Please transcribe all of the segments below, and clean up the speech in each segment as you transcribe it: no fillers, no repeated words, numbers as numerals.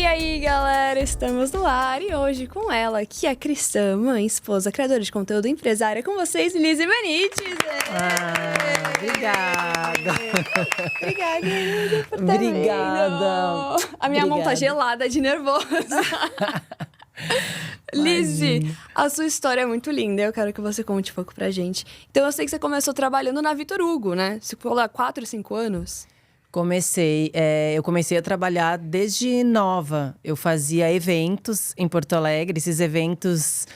aí, galera, estamos no ar e hoje com ela, que é cristã, mãe, esposa, criadora de conteúdo, empresária, com vocês, Lizzy Benites. Obrigada. Obrigada, Lizzy, por ter Obrigada. vindo. A minha mão tá gelada de nervoso. Lizzy, a sua história é muito linda, eu quero que você conte um pouco pra gente. Então eu sei que você começou trabalhando na Vitor Hugo, né? Você ficou lá 4, 5 anos? Eu comecei a trabalhar desde nova. Eu fazia eventos em Porto Alegre, esses eventos,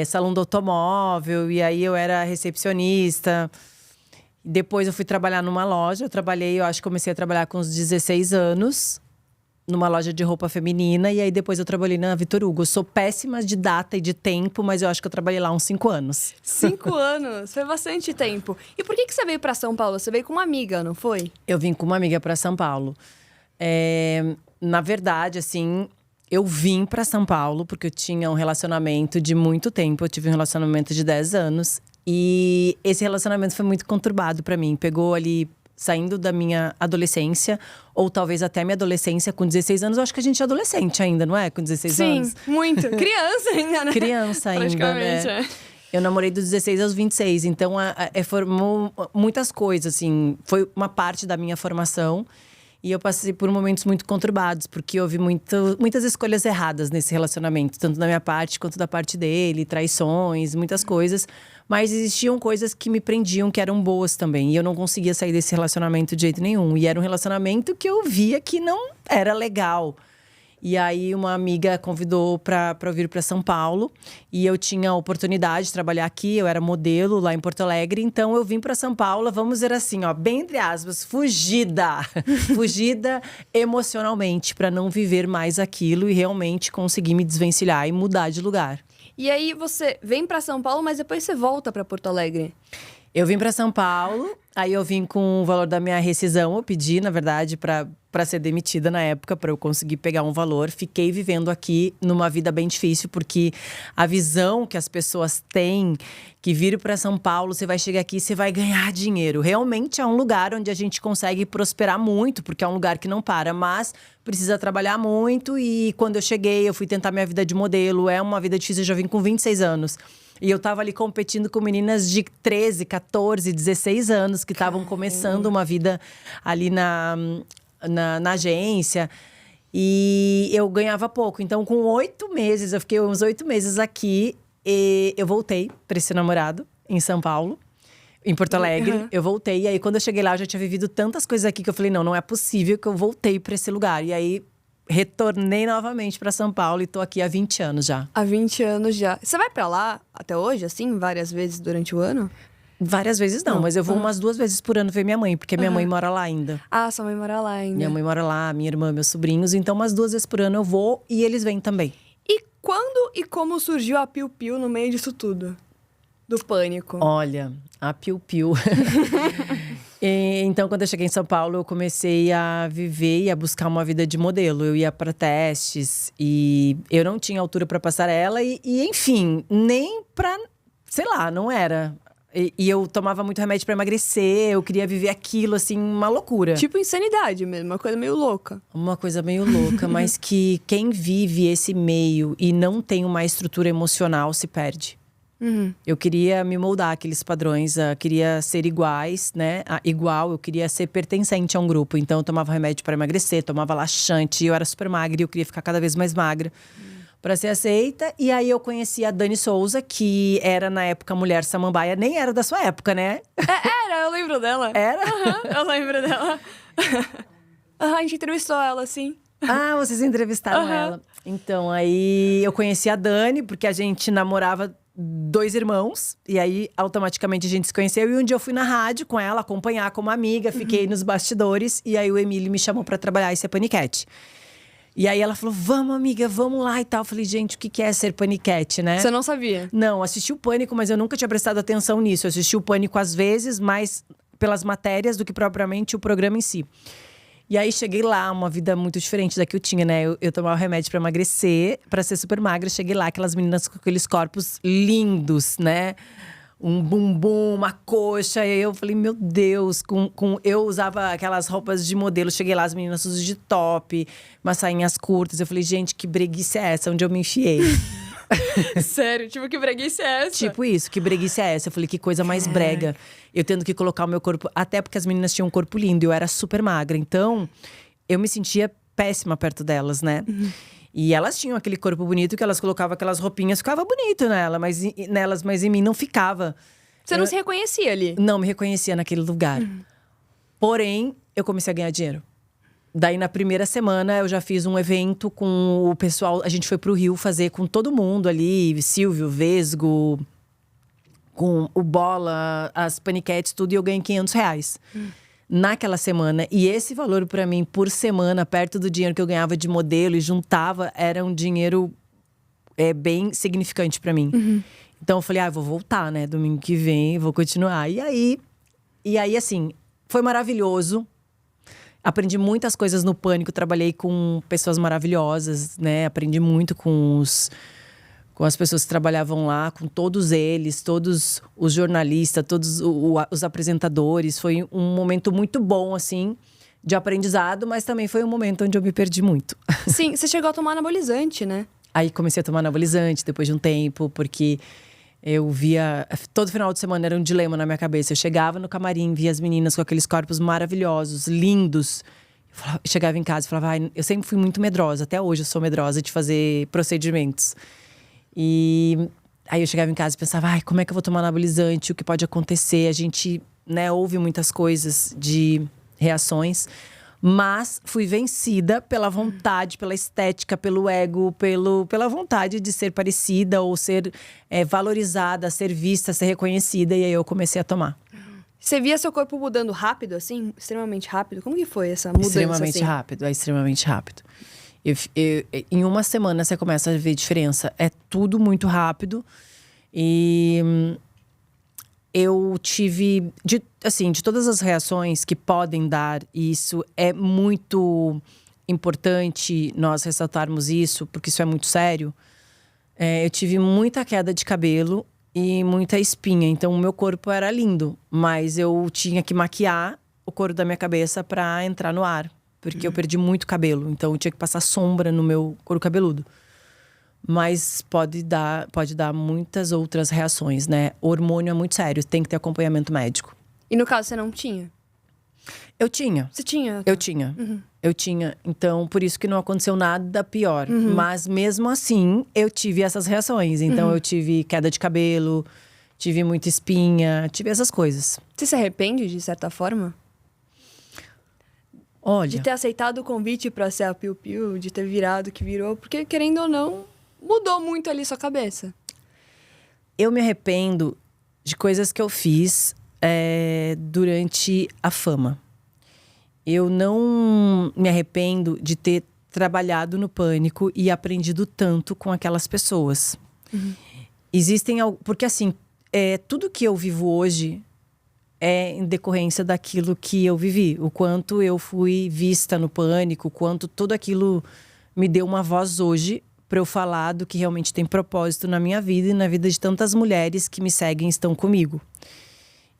salão do automóvel, e aí eu era recepcionista. Depois eu fui trabalhar numa loja, eu acho que comecei a trabalhar com uns 16 anos. Numa loja de roupa feminina, e aí depois eu trabalhei na Vitor Hugo. Eu sou péssima de data e de tempo, mas eu acho que eu trabalhei lá uns 5 anos. 5 anos? Foi bastante tempo. E por que você veio pra São Paulo? Você veio com uma amiga, não foi? Eu vim com uma amiga para São Paulo. Na verdade, assim, eu vim para São Paulo porque eu tinha um relacionamento de muito tempo. Eu tive um relacionamento de 10 anos. E esse relacionamento foi muito conturbado para mim. Pegou ali, saindo da minha adolescência, ou talvez até minha adolescência, com 16 anos. Eu acho que a gente é adolescente ainda, não é? Com 16 anos? Sim, muito. Criança ainda, né? Criança ainda, né? Eu namorei dos 16 aos 26, então formou muitas coisas, assim. Foi uma parte da minha formação. E eu passei por momentos muito conturbados, porque houve muitas escolhas erradas nesse relacionamento. Tanto da minha parte, quanto da parte dele. Traições, muitas coisas. Mas existiam coisas que me prendiam, que eram boas também. E eu não conseguia sair desse relacionamento de jeito nenhum. E era um relacionamento que eu via que não era legal. E aí, uma amiga convidou para eu vir para São Paulo. E eu tinha a oportunidade de trabalhar aqui. Eu era modelo lá em Porto Alegre. Então, eu vim para São Paulo, vamos dizer assim, ó, bem entre aspas, fugida. Fugida emocionalmente, para não viver mais aquilo e realmente conseguir me desvencilhar e mudar de lugar. E aí, você vem pra São Paulo, mas depois você volta pra Porto Alegre. Eu vim para São Paulo, aí eu vim com o valor da minha rescisão. Eu pedi, na verdade, para ser demitida na época, para eu conseguir pegar um valor. Fiquei vivendo aqui numa vida bem difícil, porque a visão que as pessoas têm, que vir para São Paulo, você vai chegar aqui e você vai ganhar dinheiro. Realmente é um lugar onde a gente consegue prosperar muito, porque é um lugar que não para, mas precisa trabalhar muito. E quando eu cheguei, eu fui tentar minha vida de modelo. É uma vida difícil, eu já vim com 26 anos. E eu tava ali competindo com meninas de 13, 14, 16 anos que estavam começando uma vida ali na agência. E eu ganhava pouco. Então, com 8 meses, eu fiquei uns 8 meses aqui. E eu voltei para esse namorado em São Paulo, em Porto Alegre. Uhum. Eu voltei. E aí, quando eu cheguei lá, eu já tinha vivido tantas coisas aqui que eu falei, não é possível que eu voltei para esse lugar. E aí, retornei novamente para São Paulo e tô aqui há 20 anos já. Há 20 anos já. Você vai pra lá até hoje, assim, várias vezes durante o ano? Várias vezes não, mas eu vou umas 2 vezes por ano ver minha mãe, porque minha mãe mora lá ainda. Ah, sua mãe mora lá ainda. Minha mãe mora lá, minha irmã, meus sobrinhos. Então, umas 2 vezes por ano eu vou e eles vêm também. E quando e como surgiu a Piu Piu no meio disso tudo? Do pânico. Olha, a Piu Piu. Então, quando eu cheguei em São Paulo, eu comecei a viver e a buscar uma vida de modelo. Eu ia para testes e eu não tinha altura para passarela e, enfim, nem pra… Sei lá, não era… E eu tomava muito remédio pra emagrecer, eu queria viver aquilo, assim, uma loucura. Tipo insanidade mesmo, uma coisa meio louca. Uma coisa meio louca, mas que quem vive esse meio e não tem uma estrutura emocional se perde. Uhum. Eu queria me moldar aqueles padrões, queria ser iguais, né? Igual, eu queria ser pertencente a um grupo. Então eu tomava remédio pra emagrecer, tomava laxante, eu era super magra e eu queria ficar cada vez mais magra. Pra ser aceita. E aí eu conheci a Dani Souza, que era na época Mulher Samambaia. Nem era da sua época, né? Era, eu lembro dela. Era? Eu lembro dela. A gente entrevistou ela, sim. Ah, vocês entrevistaram ela. Então, aí eu conheci a Dani, porque a gente namorava 2 irmãos. E aí, automaticamente, a gente se conheceu. E um dia eu fui na rádio com ela, acompanhar como amiga. Fiquei nos bastidores. E aí o Emílio me chamou pra trabalhar esse paniquete. E aí ela falou, vamos amiga, vamos lá e tal. Eu falei, gente, o que é ser paniquete, né? Você não sabia? Não, assisti o Pânico, mas eu nunca tinha prestado atenção nisso. Eu assisti o Pânico às vezes, mais pelas matérias do que propriamente o programa em si. E aí cheguei lá, uma vida muito diferente da que eu tinha, né? Eu tomava remédio pra emagrecer, pra ser super magra. Cheguei lá, aquelas meninas com aqueles corpos lindos, né? um bumbum, uma coxa. E aí eu falei, meu Deus, eu usava aquelas roupas de modelo. Cheguei lá, as meninas usam de top, umas sainhas curtas. Eu falei, gente, que breguice é essa? Onde eu me enfiei? Sério? Tipo, que breguice é essa? Tipo isso, que breguice é essa? Eu falei, que coisa mais brega. Eu tendo que colocar o meu corpo… Até porque as meninas tinham um corpo lindo e eu era super magra. Então, eu me sentia péssima perto delas, né? E elas tinham aquele corpo bonito que elas colocavam aquelas roupinhas, ficava bonito nelas, mas em mim não ficava. Você não se reconhecia ali? Não me reconhecia naquele lugar. Porém, eu comecei a ganhar dinheiro. Daí, na primeira semana, eu já fiz um evento com o pessoal. A gente foi pro Rio fazer com todo mundo ali. Silvio, Vesgo, com o Bola, as paniquetes, tudo. E eu ganhei R$500 naquela semana. E esse valor pra mim, por semana, perto do dinheiro que eu ganhava de modelo e juntava, era um dinheiro bem significante pra mim. Então, eu falei, vou voltar, né? Domingo que vem, vou continuar. E aí, assim, foi maravilhoso. Aprendi muitas coisas no Pânico. Trabalhei com pessoas maravilhosas, né? Aprendi muito com as pessoas que trabalhavam lá, com todos eles, todos os jornalistas, todos os apresentadores. Foi um momento muito bom, assim, de aprendizado, mas também foi um momento onde eu me perdi muito. Sim, você chegou a tomar anabolizante, né? Aí comecei a tomar anabolizante depois de um tempo, porque eu via… Todo final de semana era um dilema na minha cabeça. Eu chegava no camarim, via as meninas com aqueles corpos maravilhosos, lindos. Eu chegava em casa e falava… eu sempre fui muito medrosa, até hoje eu sou medrosa de fazer procedimentos. E aí eu chegava em casa e pensava, como é que eu vou tomar anabolizante? O que pode acontecer? A gente, né, ouve muitas coisas de reações. Mas fui vencida pela vontade, pela estética, pelo ego, pela vontade de ser parecida ou ser valorizada, ser vista, ser reconhecida. E aí eu comecei a tomar. Você via seu corpo mudando rápido, assim? Extremamente rápido? Como que foi essa mudança, Extremamente assim? rápido, extremamente rápido. Em uma semana você começa a ver diferença. É tudo muito rápido. E eu tive… de todas as reações que podem dar, e isso é muito importante nós ressaltarmos isso, porque isso é muito sério. Eu tive muita queda de cabelo e muita espinha. Então, o meu corpo era lindo. Mas eu tinha que maquiar o couro da minha cabeça pra entrar no ar. Porque eu perdi muito cabelo, então eu tinha que passar sombra no meu couro cabeludo. Mas pode dar muitas outras reações, né? O hormônio é muito sério, tem que ter acompanhamento médico. E no caso, você não tinha? Eu tinha. Você tinha? Eu tinha. Eu tinha. Então, por isso que não aconteceu nada pior. Mas mesmo assim, eu tive essas reações. Então, eu tive queda de cabelo, tive muita espinha, tive essas coisas. Você se arrepende, de certa forma? Olha… De ter aceitado o convite pra ser a Piu Piu, de ter virado o que virou. Porque, querendo ou não, mudou muito ali sua cabeça. Eu me arrependo de coisas que eu fiz durante a fama. Eu não me arrependo de ter trabalhado no Pânico e aprendido tanto com aquelas pessoas. Existem… Porque assim, tudo que eu vivo hoje é em decorrência daquilo que eu vivi. O quanto eu fui vista no Pânico, o quanto tudo aquilo me deu uma voz hoje para eu falar do que realmente tem propósito na minha vida e na vida de tantas mulheres que me seguem e estão comigo.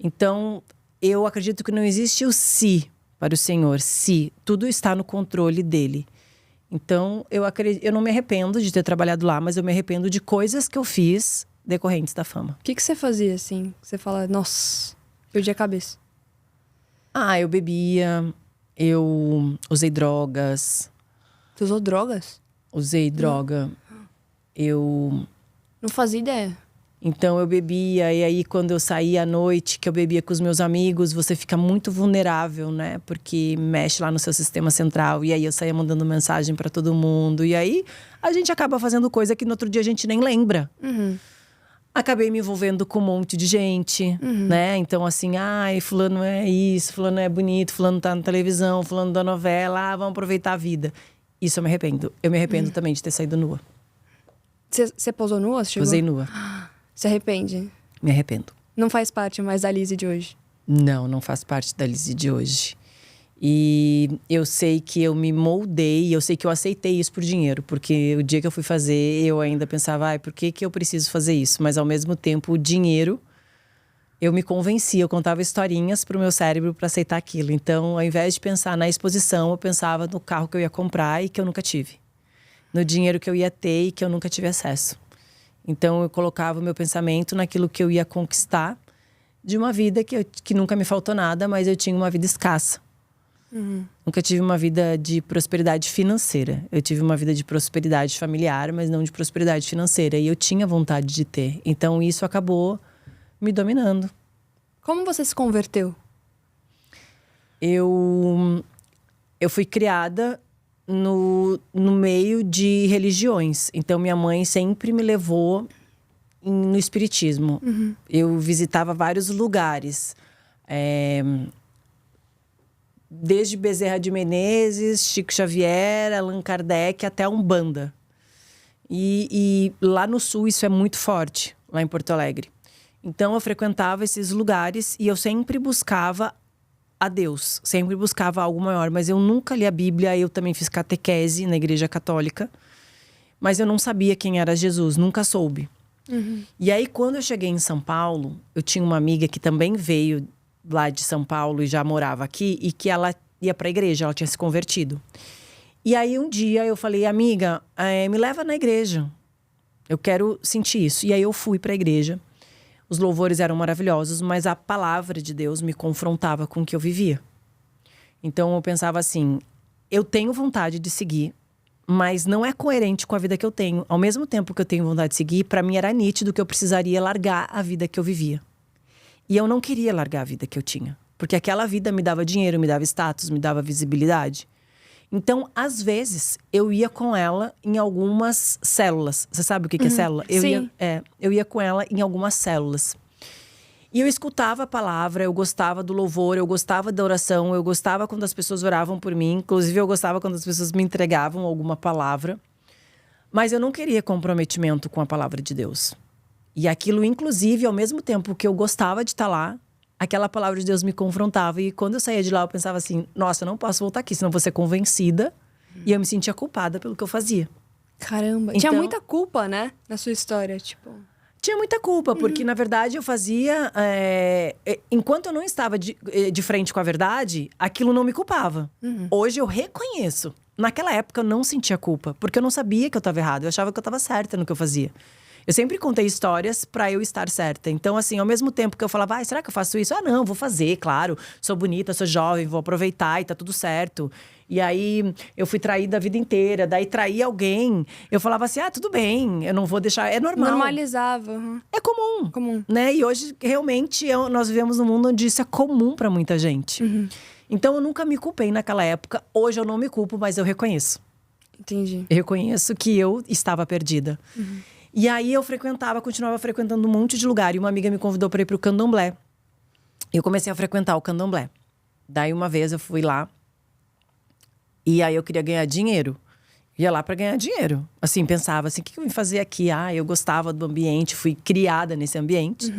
Então, eu acredito que não existe o se para o Senhor. Se tudo está no controle dele. Então, eu não me arrependo de ter trabalhado lá, mas eu me arrependo de coisas que eu fiz decorrentes da fama. O que você fazia, assim? Você fala, nossa… Perdi a cabeça. Eu bebia, eu usei drogas. Você usou drogas? Usei droga. Eu… Não fazia ideia. Então eu bebia, e aí quando eu saía à noite, que eu bebia com os meus amigos, você fica muito vulnerável, né? Porque mexe lá no seu sistema central. E aí eu saía mandando mensagem pra todo mundo. E aí a gente acaba fazendo coisa que no outro dia a gente nem lembra. Acabei me envolvendo com um monte de gente, né? Então, assim, fulano é isso, fulano é bonito, fulano tá na televisão, fulano da novela, vamos aproveitar a vida. Isso eu me arrependo. Eu me arrependo também de ter saído nua. Você posou nua? Chegou? Posei nua. Se arrepende? Me arrependo. Não faz parte mais da Lizzy de hoje? Não faz parte da Lizzy de hoje. E eu sei que eu me moldei, eu sei que eu aceitei isso por dinheiro. Porque o dia que eu fui fazer, eu ainda pensava, por que eu preciso fazer isso? Mas ao mesmo tempo, o dinheiro eu me convencia, eu contava historinhas pro meu cérebro para aceitar aquilo. Então, ao invés de pensar na exposição, eu pensava no carro que eu ia comprar e que eu nunca tive. No dinheiro que eu ia ter e que eu nunca tive acesso. Então, eu colocava o meu pensamento naquilo que eu ia conquistar de uma vida que nunca me faltou nada, mas eu tinha uma vida escassa. Nunca tive uma vida de prosperidade financeira. Eu tive uma vida de prosperidade familiar, mas não de prosperidade financeira. E eu tinha vontade de ter. Então, isso acabou me dominando. Como você se converteu? Eu fui criada no meio de religiões. Então, minha mãe sempre me levou no espiritismo. Eu visitava vários lugares. Desde Bezerra de Menezes, Chico Xavier, Allan Kardec, até a Umbanda. E lá no Sul isso é muito forte, lá em Porto Alegre. Então eu frequentava esses lugares e eu sempre buscava a Deus. Sempre buscava algo maior. Mas eu nunca li a Bíblia, eu também fiz catequese na Igreja Católica. Mas eu não sabia quem era Jesus, nunca soube. E aí quando eu cheguei em São Paulo, eu tinha uma amiga que também veio lá de São Paulo e já morava aqui, e que ela ia pra igreja, ela tinha se convertido. E aí um dia eu falei, amiga, me leva na igreja. Eu quero sentir isso. E aí eu fui pra igreja. Os louvores eram maravilhosos, mas a palavra de Deus me confrontava com o que eu vivia. Então eu pensava assim, eu tenho vontade de seguir, mas não é coerente com a vida que eu tenho. Ao mesmo tempo que eu tenho vontade de seguir, pra mim era nítido que eu precisaria largar a vida que eu vivia. E eu não queria largar a vida que eu tinha. Porque aquela vida me dava dinheiro, me dava status, me dava visibilidade. Então, às vezes, eu ia com ela em algumas células. Você sabe o que é célula? Sim. Eu ia com ela em algumas células. E eu escutava a palavra, eu gostava do louvor, eu gostava da oração, eu gostava quando as pessoas oravam por mim. Inclusive, eu gostava quando as pessoas me entregavam alguma palavra. Mas eu não queria comprometimento com a palavra de Deus. E aquilo, inclusive, ao mesmo tempo que eu gostava de estar lá, aquela palavra de Deus me confrontava. E quando eu saía de lá, eu pensava assim, nossa, eu não posso voltar aqui, senão eu vou ser convencida. E eu me sentia culpada pelo que eu fazia. Caramba. Então, tinha muita culpa, né? Na sua história, tipo... Tinha muita culpa, porque na verdade eu fazia… enquanto eu não estava de frente com a verdade, aquilo não me culpava. Hoje eu reconheço. Naquela época eu não sentia culpa, porque eu não sabia que eu estava errada. Eu achava que eu estava certa no que eu fazia. Eu sempre contei histórias pra eu estar certa. Então, assim, ao mesmo tempo que eu falava, será que eu faço isso? Ah, não, vou fazer, claro. Sou bonita, sou jovem, vou aproveitar e tá tudo certo. E aí, eu fui traída a vida inteira. Daí, traí alguém. Eu falava assim, tudo bem, eu não vou deixar… É normal. Normalizava. É comum. Comum. Né? E hoje, realmente, nós vivemos num mundo onde isso é comum pra muita gente. Então, eu nunca me culpei naquela época. Hoje, eu não me culpo, mas eu reconheço. Entendi. Eu reconheço que eu estava perdida. E aí eu continuava frequentando um monte de lugar. E uma amiga me convidou para ir pro candomblé. Eu comecei a frequentar o candomblé. Daí uma vez eu fui lá. E aí eu queria ganhar dinheiro. Ia lá para ganhar dinheiro. Assim, pensava assim, o que eu vim fazer aqui? Eu gostava do ambiente, fui criada nesse ambiente.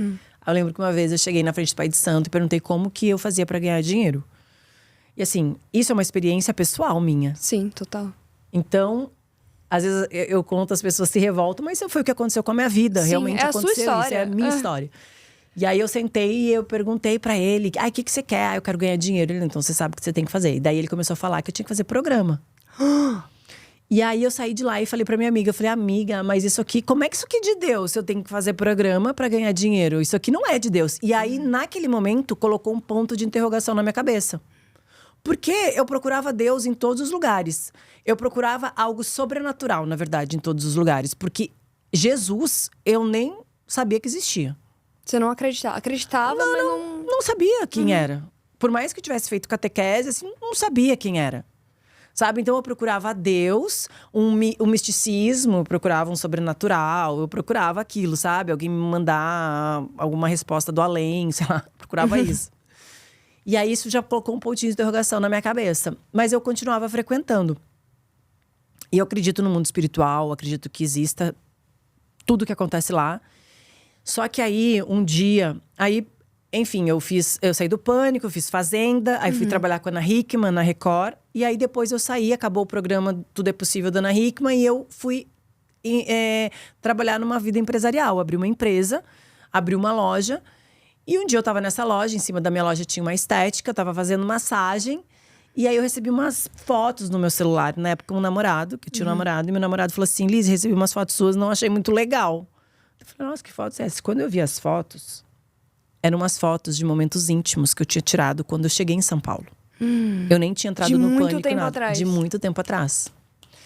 Eu lembro que uma vez eu cheguei na frente do Pai de Santo e perguntei como que eu fazia para ganhar dinheiro. E assim, isso é uma experiência pessoal minha. Sim, total. Então… Às vezes eu conto, as pessoas se revoltam, mas isso foi o que aconteceu com a minha vida. Sim, realmente é a aconteceu. sua história. Isso é a minha história. E aí eu sentei e eu perguntei pra ele, o que você quer? Eu quero ganhar dinheiro. Ele, então você sabe o que você tem que fazer. E daí ele começou a falar que eu tinha que fazer programa. E aí eu saí de lá e falei pra minha amiga, eu falei, amiga, mas isso aqui, como é que isso aqui é de Deus? Se eu tenho que fazer programa pra ganhar dinheiro? Isso aqui não é de Deus. E aí, naquele momento, colocou um ponto de interrogação na minha cabeça. Porque eu procurava Deus em todos os lugares. Eu procurava algo sobrenatural, na verdade, em todos os lugares. Porque Jesus, eu nem sabia que existia. Você não acreditava? Acreditava, mas não… Não sabia quem era. Por mais que eu tivesse feito catequese, assim, não sabia quem era. Sabe? Então eu procurava Deus, um misticismo, eu procurava um sobrenatural, eu procurava aquilo, sabe? Alguém me mandar alguma resposta do além, sei lá, procurava isso. E aí isso já colocou um pontinho de interrogação na minha cabeça. Mas eu continuava frequentando. E eu acredito no mundo espiritual, acredito que exista tudo que acontece lá. Só que aí, um dia… enfim, eu saí do Pânico, eu fiz Fazenda. Aí fui trabalhar com a Ana Hickman, na Record. E aí depois eu saí, acabou o programa Tudo é Possível da Ana Hickman. E eu fui trabalhar numa vida empresarial. Abri uma empresa, abri uma loja… E um dia eu tava nessa loja, em cima da minha loja tinha uma estética, eu tava fazendo massagem. E aí eu recebi umas fotos no meu celular. Na época, um namorado, que eu tinha um namorado. E meu namorado falou assim, Liz, recebi umas fotos suas, não achei muito legal. Eu falei, nossa, que fotos é essa? Quando eu vi as fotos, eram umas fotos de momentos íntimos que eu tinha tirado quando eu cheguei em São Paulo. Eu nem tinha entrado no Pânico, tempo nada. atrás. De muito tempo atrás.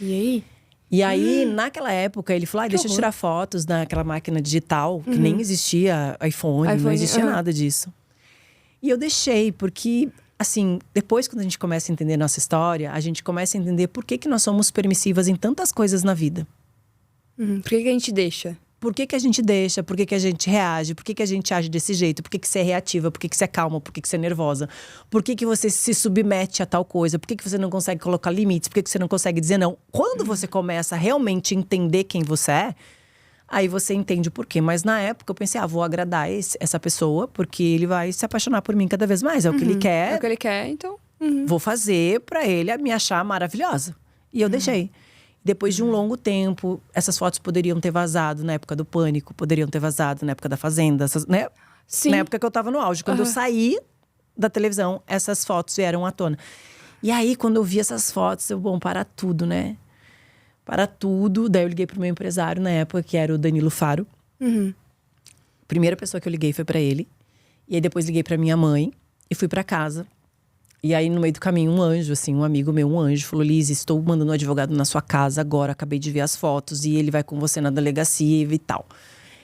E aí? E aí, naquela época, ele falou, deixa eu tirar fotos naquela máquina digital. Que nem existia iPhone, não existia nada disso. E eu deixei, porque… Assim, depois quando a gente começa a entender nossa história, a gente começa a entender por que nós somos permissivas em tantas coisas na vida. Por que a gente deixa? Por que a gente deixa? Por que a gente reage? Por que a gente age desse jeito? Por que você é reativa? Por que você é calma? Por que você é nervosa? Por que você se submete a tal coisa? Por que você não consegue colocar limites? Por que você não consegue dizer não? Quando você começa a realmente entender quem você é, aí você entende o porquê. Mas na época eu pensei, vou agradar essa pessoa, porque ele vai se apaixonar por mim cada vez mais. É o que ele quer. É o que ele quer, então… Vou fazer pra ele me achar maravilhosa. E eu deixei. Depois de um longo tempo, essas fotos poderiam ter vazado na época do Pânico, poderiam ter vazado na época da Fazenda, né? Sim. Na época que eu tava no auge. Quando eu saí da televisão, essas fotos vieram à tona. E aí, quando eu vi essas fotos, para tudo, né? Para tudo. Daí eu liguei pro meu empresário na época, que era o Danilo Faro. Primeira pessoa que eu liguei foi pra ele. E aí depois liguei pra minha mãe e fui pra casa. E aí no meio do caminho um anjo, assim, um amigo meu, um anjo, falou: Liz, estou mandando um advogado na sua casa agora, acabei de ver as fotos e ele vai com você na delegacia e tal.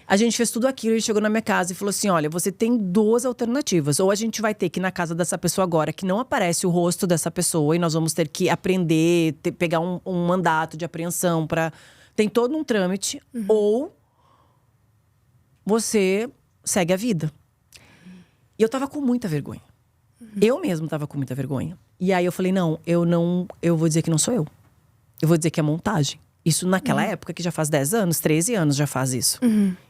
A gente fez tudo aquilo, ele chegou na minha casa e falou assim: olha, você tem duas alternativas. Ou a gente vai ter que ir na casa dessa pessoa agora, que não aparece o rosto dessa pessoa, e nós vamos ter que aprender, pegar um mandato de apreensão para… Tem todo um trâmite. Ou você segue a vida. E eu tava com muita vergonha. Eu mesmo tava com muita vergonha. E aí eu falei, não, eu vou dizer que não sou eu. Eu vou dizer que é montagem. Isso naquela época, que já faz 10 anos, 13 anos já faz isso.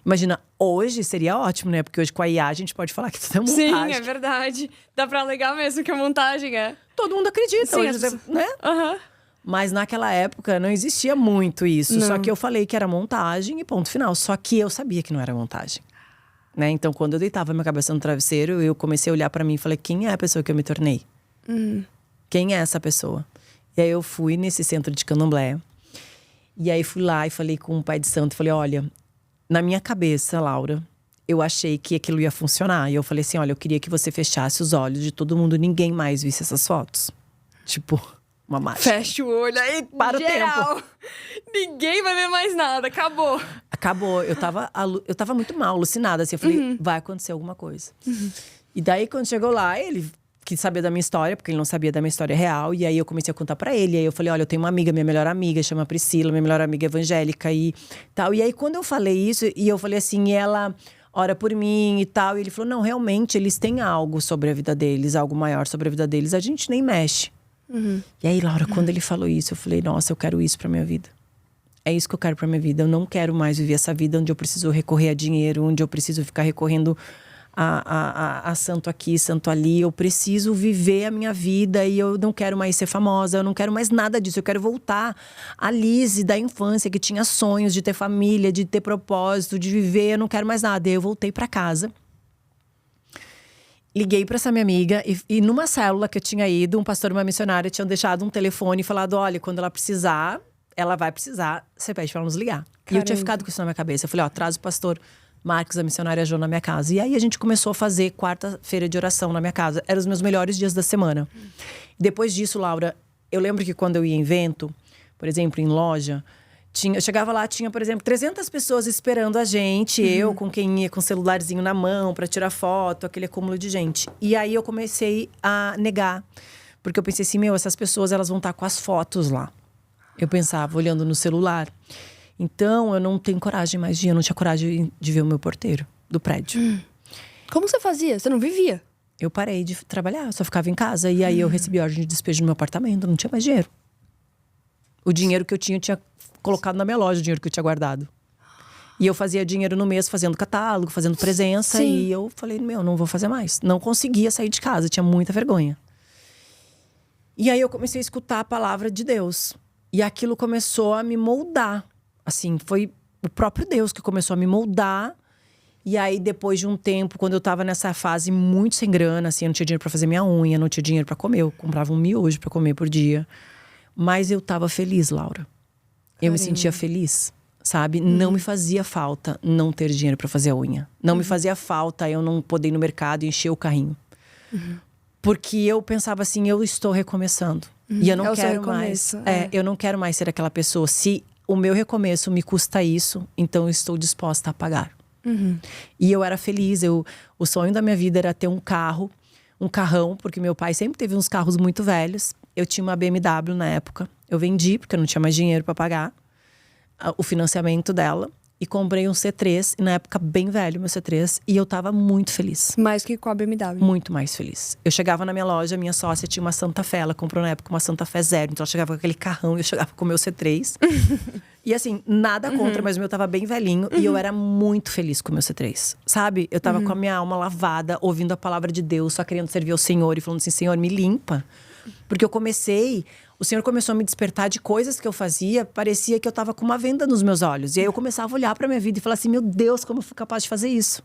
Imagina, hoje seria ótimo, né? Porque hoje com a IA a gente pode falar que tudo é montagem. Sim, é verdade. Dá pra alegar mesmo que a montagem é. Todo mundo acredita, Sim, hoje, né? Mas naquela época não existia muito isso. Só que eu falei que era montagem e ponto final. Só que eu sabia que não era montagem. Né? Então, quando eu deitava minha cabeça no travesseiro, eu comecei a olhar pra mim e falei: quem é a pessoa que eu me tornei? Quem é essa pessoa? E aí eu fui nesse centro de candomblé. E aí fui lá e falei com o pai de santo. Falei: olha, na minha cabeça, Laura, eu achei que aquilo ia funcionar. E eu falei assim: olha, eu queria que você fechasse os olhos de todo mundo, ninguém mais visse essas fotos. Tipo, uma mágica. Fecha o olho aí, para geral. o tempo. Ninguém vai ver mais nada, acabou. Acabou. Eu tava muito mal, alucinada. Assim, eu falei, vai acontecer alguma coisa. E daí, quando chegou lá, ele quis saber da minha história, porque ele não sabia da minha história real. E aí, eu comecei a contar pra ele. E aí, eu falei, olha, eu tenho uma amiga, minha melhor amiga, chama Priscila. Minha melhor amiga evangélica e tal. E aí, quando eu falei isso, e eu falei assim, e ela ora por mim e tal. E ele falou, não, realmente, eles têm algo sobre a vida deles. Algo maior sobre a vida deles. A gente nem mexe. E aí, Laura, quando ele falou isso, eu falei, nossa, eu quero isso pra minha vida. É isso que eu quero pra minha vida. Eu não quero mais viver essa vida onde eu preciso recorrer a dinheiro, onde eu preciso ficar recorrendo a santo aqui, santo ali. Eu preciso viver a minha vida e eu não quero mais ser famosa, eu não quero mais nada disso. Eu quero voltar à Liz da infância, que tinha sonhos de ter família, de ter propósito, de viver. Eu não quero mais nada. E aí eu voltei pra casa. Liguei pra essa minha amiga e numa célula que eu tinha ido, um pastor e uma missionária tinham deixado um telefone e falado: olha, quando ela precisar, ela vai precisar, você pede pra ela nos ligar. Caramba. E eu tinha ficado com isso na minha cabeça. Eu falei, ó, traz o pastor Marcos, a missionária Jo na minha casa. E aí a gente começou a fazer quarta-feira de oração na minha casa. Eram os meus melhores dias da semana. Depois disso, Laura, eu lembro que quando eu ia em evento, por exemplo, em loja, eu chegava lá, tinha, por exemplo, 300 pessoas esperando a gente. Eu com quem ia com o celularzinho na mão pra tirar foto, aquele acúmulo de gente. E aí eu comecei a negar. Porque eu pensei assim, essas pessoas elas vão estar com as fotos lá. Eu pensava, olhando no celular. Então, eu não tenho coragem mais de ir. Eu não tinha coragem de ver o meu porteiro do prédio. Como você fazia? Você não vivia? Eu parei de trabalhar, só ficava em casa. E aí, eu recebi ordem de despejo no meu apartamento. Não tinha mais dinheiro. O dinheiro que eu tinha colocado na minha loja. O dinheiro que eu tinha guardado. E eu fazia dinheiro no mês, fazendo catálogo, fazendo presença. Sim. E eu falei, não vou fazer mais. Não conseguia sair de casa, tinha muita vergonha. E aí, eu comecei a escutar a palavra de Deus. E aquilo começou a me moldar. Assim, foi o próprio Deus que começou a me moldar. E aí, depois de um tempo, quando eu tava nessa fase muito sem grana, assim, eu não tinha dinheiro pra fazer minha unha, não tinha dinheiro pra comer. Eu comprava um miojo pra comer por dia. Mas eu tava feliz, Laura. Eu me sentia feliz, sabe? Não me fazia falta não ter dinheiro pra fazer a unha. Não me fazia falta eu não poder ir no mercado e encher o carrinho. Porque eu pensava assim, eu estou recomeçando. E eu não quero mais. Eu não quero mais ser aquela pessoa. Se o meu recomeço me custa isso, então eu estou disposta a pagar. E eu era feliz. O sonho da minha vida era ter um carro, um carrão, porque meu pai sempre teve uns carros muito velhos. Eu tinha uma BMW na época. Eu vendi, porque eu não tinha mais dinheiro para pagar o financiamento dela. E comprei um C3, na época bem velho, meu C3. E eu tava muito feliz. Mais que com a BMW. Muito mais feliz. Eu chegava na minha loja, minha sócia tinha uma Santa Fé. Ela comprou na época uma Santa Fé zero. Então ela chegava com aquele carrão e eu chegava com o meu C3. E assim, nada contra, mas o meu tava bem velhinho. E eu era muito feliz com o meu C3. Sabe? Eu tava com a minha alma lavada, ouvindo a palavra de Deus. Só querendo servir ao Senhor e falando assim, Senhor, me limpa. Porque o Senhor começou a me despertar de coisas que eu fazia. Parecia que eu tava com uma venda nos meus olhos. E aí eu começava a olhar pra minha vida e falar assim, meu Deus, como eu fui capaz de fazer isso?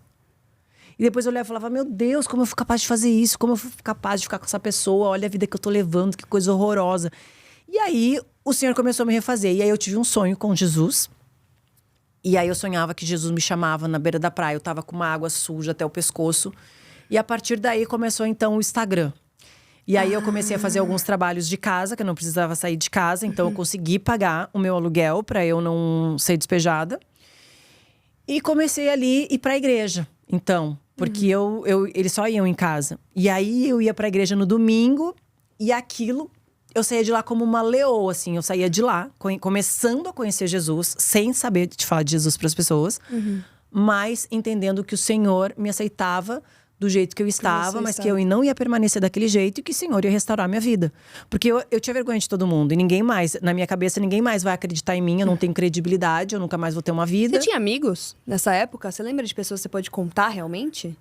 E depois eu olhava e falava, meu Deus, como eu fui capaz de fazer isso? Como eu fui capaz de ficar com essa pessoa? Olha a vida que eu tô levando, que coisa horrorosa. E aí o Senhor começou a me refazer. E aí eu tive um sonho com Jesus. E aí eu sonhava que Jesus me chamava na beira da praia. Eu tava com uma água suja até o pescoço. E a partir daí começou então o Instagram. E aí eu comecei a fazer alguns trabalhos de casa, que eu não precisava sair de casa. Então eu consegui pagar o meu aluguel pra eu não ser despejada. E comecei ali a ir pra igreja, então. Porque eles só iam em casa. E aí eu ia pra igreja no domingo. E aquilo, eu saía de lá como uma leoa, assim. Eu saía de lá, começando a conhecer Jesus. Sem saber de falar de Jesus pras pessoas. Mas entendendo que o Senhor me aceitava do jeito que eu estava, mas que eu não ia permanecer daquele jeito e que o Senhor ia restaurar a minha vida. Porque eu tinha vergonha de todo mundo. E ninguém mais, na minha cabeça, ninguém mais vai acreditar em mim. Eu não tenho credibilidade, eu nunca mais vou ter uma vida. Você tinha amigos nessa época? Você lembra de pessoas que você pode contar realmente?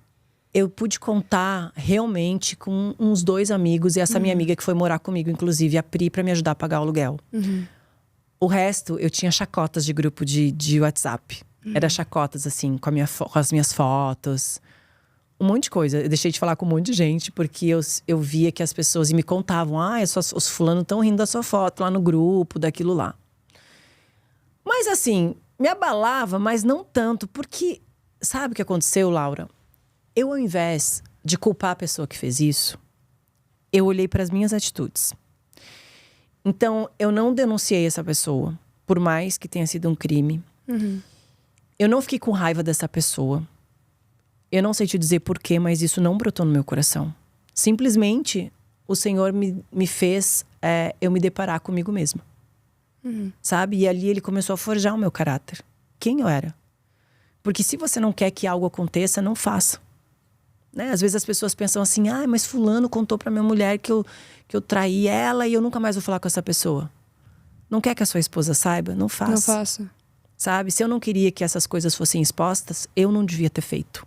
Eu pude contar realmente com uns 2 amigos. E essa minha amiga que foi morar comigo, inclusive, a Pri, pra me ajudar a pagar o aluguel. O resto, eu tinha chacotas de grupo de WhatsApp. Era chacotas, assim, com as minhas fotos. Um monte de coisa. Eu deixei de falar com um monte de gente, porque eu via que as pessoas me contavam. Os fulanos estão rindo da sua foto lá no grupo, daquilo lá. Mas assim, me abalava, mas não tanto. Porque, sabe o que aconteceu, Laura? Eu, ao invés de culpar a pessoa que fez isso, eu olhei para as minhas atitudes. Então, eu não denunciei essa pessoa, por mais que tenha sido um crime. Eu não fiquei com raiva dessa pessoa. Eu não sei te dizer porquê, mas isso não brotou no meu coração. Simplesmente, o Senhor me fez eu me deparar comigo mesma. Sabe? E ali ele começou a forjar o meu caráter. Quem eu era. Porque se você não quer que algo aconteça, não faça. Né? Às vezes as pessoas pensam assim, mas fulano contou pra minha mulher que eu traí ela e eu nunca mais vou falar com essa pessoa. Não quer que a sua esposa saiba? Não faça. Não faça. Sabe? Se eu não queria que essas coisas fossem expostas, eu não devia ter feito.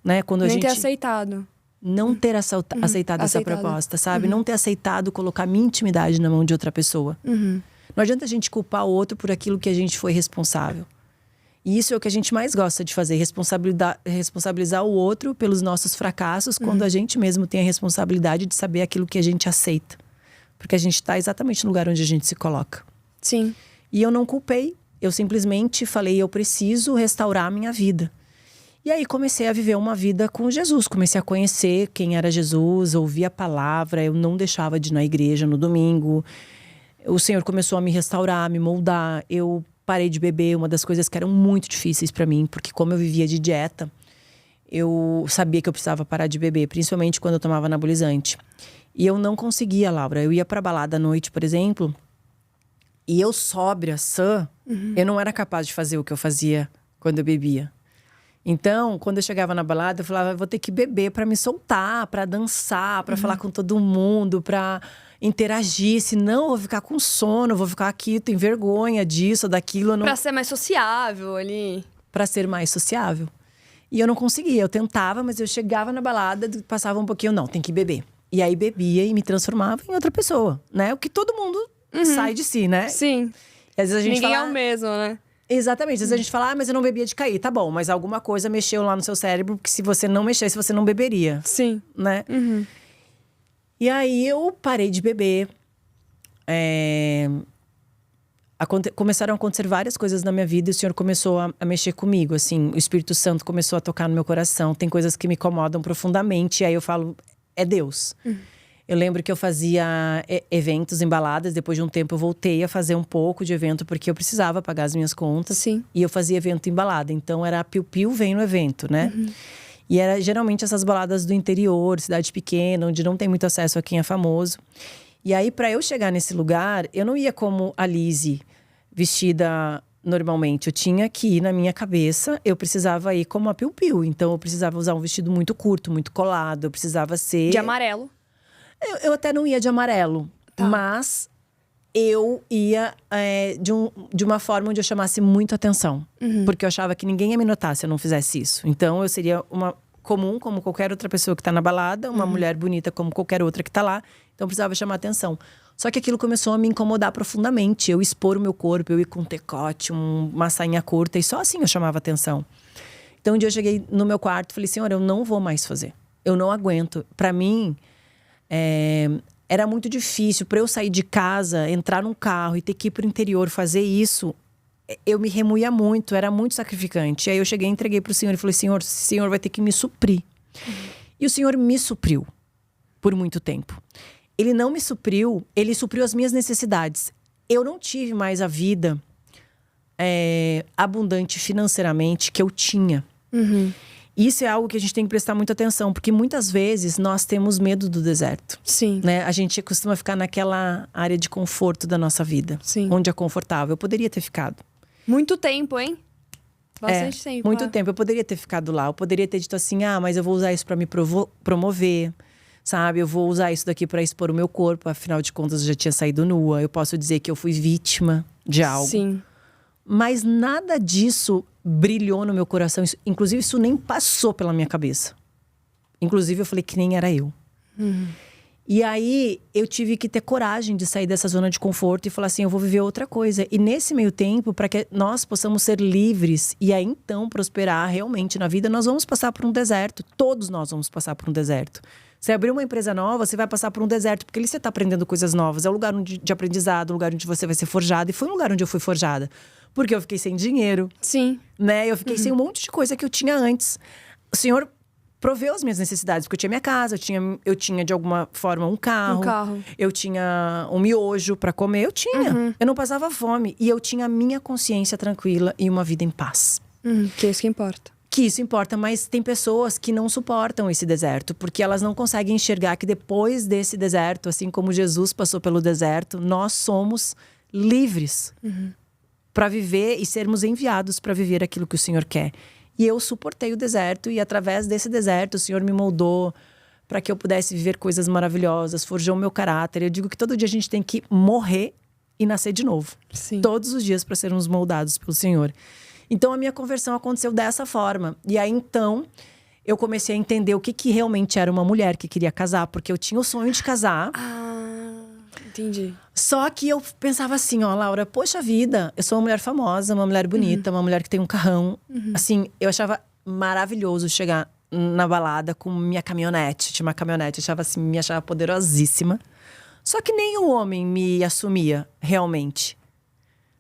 Né? Quando Nem ter aceitado. Não ter aceitado essa proposta, sabe? Não ter aceitado colocar minha intimidade na mão de outra pessoa. Não adianta a gente culpar o outro por aquilo que a gente foi responsável. E isso é o que a gente mais gosta de fazer. Responsabilizar o outro pelos nossos fracassos, quando a gente mesmo tem a responsabilidade de saber aquilo que a gente aceita. Porque a gente está exatamente no lugar onde a gente se coloca. Sim. E eu não culpei. Eu simplesmente falei, eu preciso restaurar a minha vida. E aí comecei a viver uma vida com Jesus. Comecei a conhecer quem era Jesus, ouvir a palavra. Eu não deixava de ir na igreja no domingo. O Senhor começou a me restaurar, a me moldar. Eu parei de beber, uma das coisas que eram muito difíceis para mim. Porque como eu vivia de dieta, eu sabia que eu precisava parar de beber. Principalmente quando eu tomava anabolizante. E eu não conseguia, Laura. Eu ia pra balada à noite, por exemplo. E eu sóbria, sã, eu não era capaz de fazer o que eu fazia quando eu bebia. Então, quando eu chegava na balada, eu falava, eu vou ter que beber pra me soltar, pra dançar, pra falar com todo mundo, pra interagir. Senão, eu vou ficar com sono, vou ficar aqui, tenho vergonha disso, daquilo. Não... Pra ser mais sociável ali. Pra ser mais sociável. E eu não conseguia. Eu tentava, mas eu chegava na balada, passava um pouquinho, não, tem que beber. E aí bebia e me transformava em outra pessoa, né? O que todo mundo sai de si, né? Sim. E às vezes a gente Ninguém fala, é o mesmo, né? Exatamente. Às vezes a gente fala, mas eu não bebia de cair. Tá bom, mas alguma coisa mexeu lá no seu cérebro, porque se você não mexesse, você não beberia. Sim. Né? E aí eu parei de beber. Começaram a acontecer várias coisas na minha vida e o Senhor começou a mexer comigo, assim. O Espírito Santo começou a tocar no meu coração. Tem coisas que me incomodam profundamente. E aí eu falo, é Deus. Eu lembro que eu fazia eventos em baladas. Depois de um tempo eu voltei a fazer um pouco de evento, porque eu precisava pagar as minhas contas. Sim. E eu fazia evento em balada. Então era piu-piu, vem no evento, né? E era geralmente essas baladas do interior, cidade pequena, onde não tem muito acesso a quem é famoso. E aí, pra eu chegar nesse lugar, eu não ia como a Lizzy, vestida normalmente. Eu tinha que ir na minha cabeça, eu precisava ir como a piu-piu. Então eu precisava usar um vestido muito curto, muito colado. Eu precisava ser… De amarelo. Eu até não ia de amarelo, mas eu ia de uma forma onde eu chamasse muito atenção. Porque eu achava que ninguém ia me notar se eu não fizesse isso. Então eu seria uma comum, como qualquer outra pessoa que tá na balada. Uma mulher bonita como qualquer outra que tá lá. Então eu precisava chamar atenção. Só que aquilo começou a me incomodar profundamente. Eu expor o meu corpo, eu ir com um decote, uma sainha curta. E só assim eu chamava atenção. Então um dia eu cheguei no meu quarto e falei, Senhor, eu não vou mais fazer. Eu não aguento. Pra mim… era muito difícil para eu sair de casa, entrar num carro e ter que ir pro interior fazer isso. Eu me remoía muito, era muito sacrificante. Aí eu cheguei, entreguei pro Senhor e falei, Senhor, o Senhor vai ter que me suprir. E o Senhor me supriu por muito tempo. Ele não me supriu, ele supriu as minhas necessidades. Eu não tive mais a vida abundante financeiramente que eu tinha. Isso é algo que a gente tem que prestar muita atenção, porque muitas vezes nós temos medo do deserto. Sim. Né? A gente costuma ficar naquela área de conforto da nossa vida. Sim. Onde é confortável. Eu poderia ter ficado. Muito tempo, hein? Bastante tempo. Muito tempo. Eu poderia ter ficado lá. Eu poderia ter dito assim, mas eu vou usar isso pra me promover. Sabe? Eu vou usar isso daqui pra expor o meu corpo. Afinal de contas, eu já tinha saído nua. Eu posso dizer que eu fui vítima de algo. Sim. Mas nada disso brilhou no meu coração. Inclusive, isso nem passou pela minha cabeça. Inclusive, eu falei que nem era eu. E aí, eu tive que ter coragem de sair dessa zona de conforto e falar assim, eu vou viver outra coisa. E nesse meio tempo, para que nós possamos ser livres e aí então prosperar realmente na vida, nós vamos passar por um deserto. Todos nós vamos passar por um deserto. Você abrir uma empresa nova, você vai passar por um deserto, porque ali você está aprendendo coisas novas. É um lugar de aprendizado, um lugar onde você vai ser forjada. E foi um lugar onde eu fui forjada. Porque eu fiquei sem dinheiro. Sim. Né? Eu fiquei sem um monte de coisa que eu tinha antes. O Senhor proveu as minhas necessidades, porque eu tinha minha casa, eu tinha de alguma forma um carro. Eu tinha um miojo pra comer, eu tinha. Eu não passava fome. E eu tinha a minha consciência tranquila e uma vida em paz. Que é isso que importa. Que isso importa, mas tem pessoas que não suportam esse deserto, porque elas não conseguem enxergar que depois desse deserto, assim como Jesus passou pelo deserto, nós somos livres para viver e sermos enviados para viver aquilo que o Senhor quer. E eu suportei o deserto e através desse deserto o Senhor me moldou para que eu pudesse viver coisas maravilhosas, forjou o meu caráter. Eu digo que todo dia a gente tem que morrer e nascer de novo. Sim. Todos os dias para sermos moldados pelo Senhor. Então a minha conversão aconteceu dessa forma. E aí então eu comecei a entender o que realmente era uma mulher que queria casar, porque eu tinha o sonho de casar. Entendi. Só que eu pensava assim, Laura, poxa vida, eu sou uma mulher famosa, uma mulher bonita, uma mulher que tem um carrão. Assim, eu achava maravilhoso chegar na balada com minha caminhonete. Tinha uma caminhonete, eu achava assim, me achava poderosíssima. Só que nenhum homem me assumia realmente.